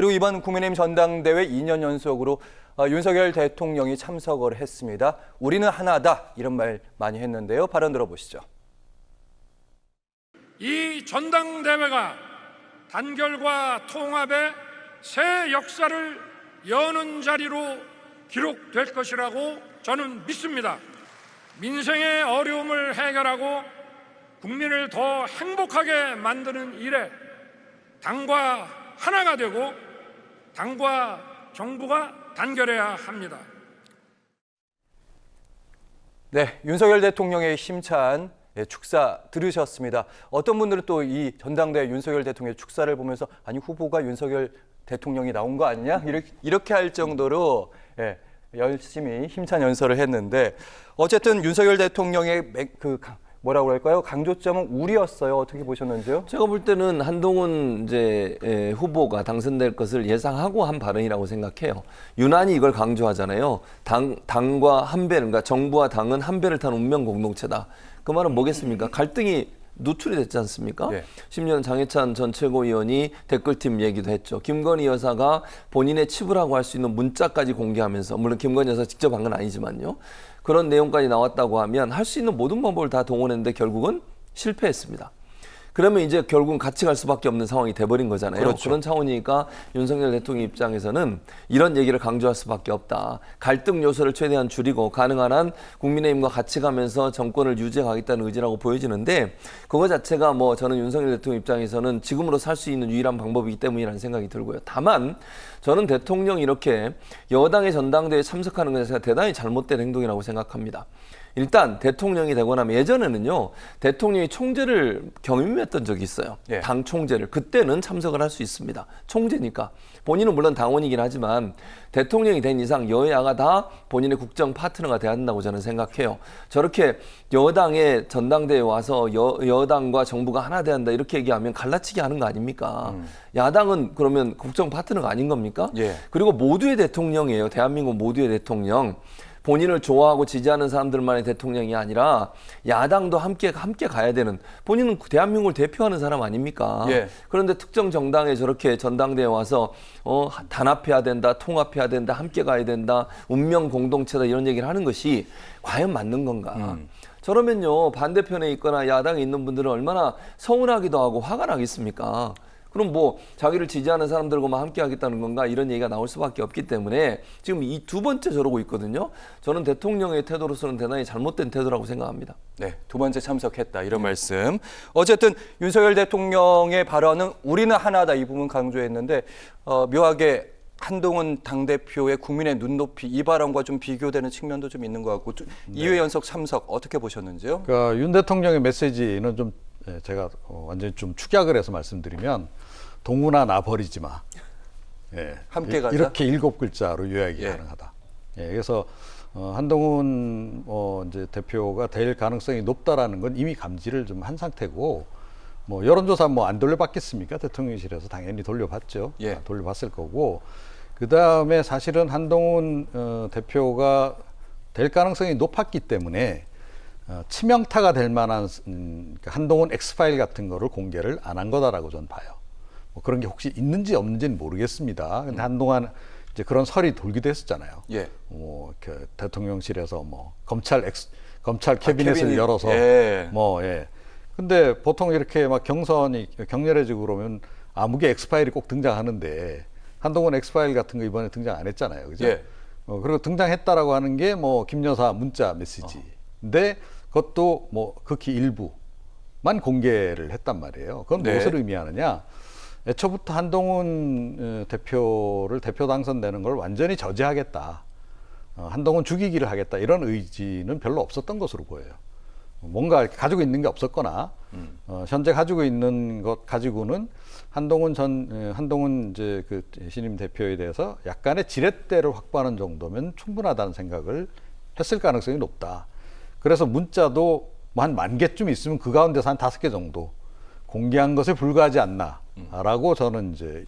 그리고 이번 국민의힘 전당대회 2년 연속으로 윤석열 대통령이 참석을 했습니다. 우리는 하나다 이런 말 많이 했는데요. 발언 들어보시죠. 이 전당대회가 단결과 통합의 새 역사를 여는 자리로 기록될 것이라고 저는 믿습니다. 민생의 어려움을 해결하고 국민을 더 행복하게 만드는 일에 당과 하나가 되고 당과 정부가 단결해야 합니다. 네, 윤석열 대통령의 힘찬 축사 들으셨습니다. 어떤 분들은 또 이 전당대회 윤석열 대통령의 축사를 보면서 아니 후보가 윤석열 대통령이 나온 거 아니냐? 이렇게 할 정도로 열심히 힘찬 연설을 했는데 어쨌든 윤석열 대통령의 뭐라고 할까요? 강조점은 우리였어요. 어떻게 보셨는지요? 제가 볼 때는 한동훈 후보가 당선될 것을 예상하고 한 발언이라고 생각해요. 유난히 이걸 강조하잖아요. 당과 한 배, 그러니까 정부와 당은 한 배를 탄 운명 공동체다. 그 말은 뭐겠습니까? 갈등이 누출이 됐지 않습니까? 예. 심지어는 장해찬 전 최고위원이 댓글팀 얘기도 했죠. 김건희 여사가 본인의 치부라고 할 수 있는 문자까지 공개하면서, 물론 김건희 여사 직접 한 건 아니지만요. 그런 내용까지 나왔다고 하면 할 수 있는 모든 방법을 다 동원했는데 결국은 실패했습니다. 그러면 이제 결국은 같이 갈 수밖에 없는 상황이 돼버린 거잖아요. 그렇죠. 그런 차원이니까 윤석열 대통령 입장에서는 이런 얘기를 강조할 수밖에 없다. 갈등 요소를 최대한 줄이고 가능한 한 국민의힘과 같이 가면서 정권을 유지해 가겠다는 의지라고 보여지는데 그거 자체가 뭐 저는 윤석열 대통령 입장에서는 지금으로 살 수 있는 유일한 방법이기 때문이라는 생각이 들고요. 다만 저는 대통령이 이렇게 여당의 전당대회에 참석하는 것이 대단히 잘못된 행동이라고 생각합니다. 일단 대통령이 되고 나면 예전에는요. 대통령이 총재를 경임했던 적이 있어요. 예. 당 총재를. 그때는 참석을 할 수 있습니다. 총재니까. 본인은 물론 당원이긴 하지만 대통령이 된 이상 여야가 다 본인의 국정 파트너가 돼야 한다고 저는 생각해요. 저렇게 여당의 전당대회에 와서 여당과 정부가 하나 돼야 한다 이렇게 얘기하면 갈라치기 하는 거 아닙니까? 야당은 그러면 국정 파트너가 아닌 겁니까? 예. 그리고 모두의 대통령이에요. 대한민국 모두의 대통령. 본인을 좋아하고 지지하는 사람들만의 대통령이 아니라 야당도 함께 가야 되는 본인은 대한민국을 대표하는 사람 아닙니까? 예. 그런데 특정 정당에 저렇게 전당대회 와서 단합해야 된다, 통합해야 된다, 함께 가야 된다, 운명 공동체다 이런 얘기를 하는 것이 과연 맞는 건가? 저러면요 반대편에 있거나 야당에 있는 분들은 얼마나 서운하기도 하고 화가 나겠습니까? 그럼 뭐 자기를 지지하는 사람들과만 함께 하겠다는 건가 이런 얘기가 나올 수밖에 없기 때문에 지금 이 두 번째 저러고 있거든요. 저는 대통령의 태도로서는 대단히 잘못된 태도라고 생각합니다. 네, 두 번째 참석했다 이런 말씀. 어쨌든 윤석열 대통령의 발언은 우리는 하나다 이 부분 강조했는데 묘하게 한동훈 당대표의 국민의 눈높이 이 발언과 좀 비교되는 측면도 좀 있는 것 같고 2회 연속 참석 어떻게 보셨는지요? 그러니까 윤 대통령의 메시지는 좀 제가 완전히 좀 축약을 해서 말씀드리면 동훈아 나 버리지 마. 예, 함께 가자. 이렇게 7글자로 요약이 가능하다. 예, 그래서 한동훈 이제 대표가 될 가능성이 높다라는 건 이미 감지를 좀 한 상태고 뭐 여론조사 뭐 안 돌려봤겠습니까? 대통령실에서 당연히 돌려봤죠. 예. 돌려봤을 거고 그 다음에 사실은 한동훈 대표가 될 가능성이 높았기 때문에 치명타가 될 만한 한동훈 엑스파일 같은 거를 공개를 안 한 거다라고 저는 봐요. 뭐 그런 게 혹시 있는지 없는지는 모르겠습니다. 근데 한동안 이제 그런 설이 돌기도 했었잖아요. 예. 대통령실에서 뭐 검찰 캐비넷을 열어서 근데 보통 이렇게 막 경선이 격렬해지고 그러면 암흑의 엑스파일이 꼭 등장하는데 한동훈 엑스파일 같은 거 이번에 등장 안 했잖아요. 그죠? 예. 그리고 등장했다라고 하는 게 뭐 김 여사 문자 메시지인데 그것도 뭐 극히 일부만 공개를 했단 말이에요. 그건 무엇을 의미하느냐? 애초부터 한동훈 대표를 대표 당선되는 걸 완전히 저지하겠다. 한동훈 죽이기를 하겠다. 이런 의지는 별로 없었던 것으로 보여요. 뭔가 가지고 있는 게 없었거나 현재 가지고 있는 것 가지고는 한동훈 이제 그 신임 대표에 대해서 약간의 지렛대를 확보하는 정도면 충분하다는 생각을 했을 가능성이 높다. 그래서 문자도 한 10,000개쯤 있으면 그 가운데서 한 5개 정도 공개한 것에 불과하지 않나라고 저는 이제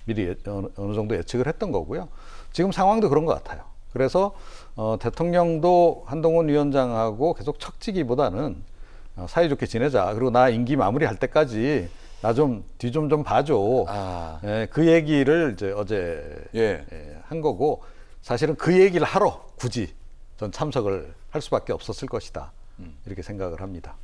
미리 어느 정도 예측을 했던 거고요. 지금 상황도 그런 것 같아요. 그래서 대통령도 한동훈 위원장하고 계속 척지기보다는 사이좋게 지내자. 그리고 나 임기 마무리할 때까지 나 좀 뒤 좀 봐줘. 아. 예, 그 얘기를 이제 어제 예. 한 거고 사실은 그 얘기를 하러 굳이 전 참석을 할 수밖에 없었을 것이다. 이렇게 생각을 합니다.